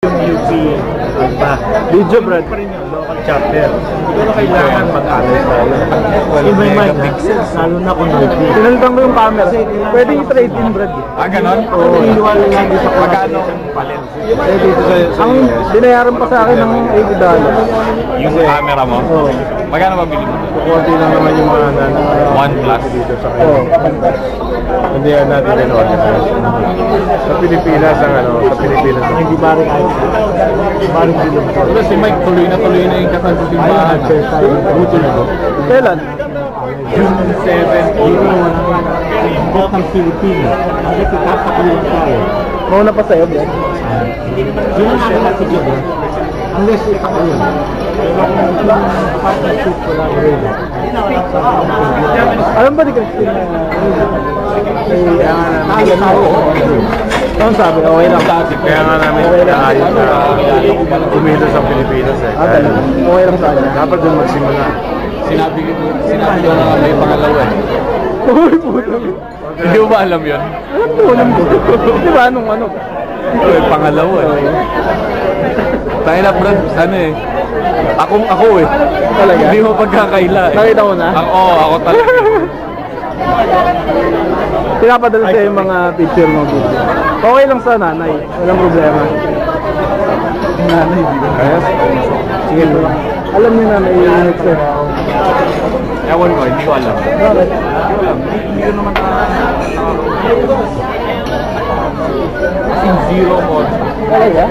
Yung UP, video Brad, local chapter. Hindi ko kailangan mag-analyze tayo. In my mind, lalo na kung UP. Tinalitan ko yung camera. Pwede i-trade in Brad. Ah, ganon? Oo. Magkano palit? Ang binayaran pa sa akin ng $80. Yung camera mo? Oo. Magkano mabili mo? Kunti lang naman yung mga OnePlus dito sa kanya. Oo. Hindi yan natin in-organize. Sa Pilipinas ang sa Pilipinas. Hindi ba rin ayos? Baring dito. Pero si Mike tuloy na yung kasal sa simbahan. Buto na. Kailan? June 7. Bot ng Pilipinas. Bakit ipapatuloy tayo? Mauna pa sa'yo, Brad? June 7 si June. Unless ipatuloy. Partnership ko lang rin. Alam ba ni Christine na ano sabi? Okay lang. Kaya nga namin ayos na umilo sa Pilipinas eh. Talaga? Okay lang sa kanya. Dapat doon magsimula. Sinabi ko na nga may pangalawa eh. Uy, puto. Hindi mo ba alam yun? Alam ko, alam ko. Di ba anong ano? May pangalawa eh. Tayo na Brad, ano eh. Ako eh. Talaga? Hindi mo pagkakaila eh. Nakita mo na? Oo, ako talaga. Pinapadala sa'yo yung mga picture mo, video. Okay lang sa nanay. Walang problema. Nanay, di ba? Ayos? Sige po lang. Alam niyo na may unit sir. Ewan ko, hindi ko alam. Bakit? Hindi ko naman Zero mo. Talaga?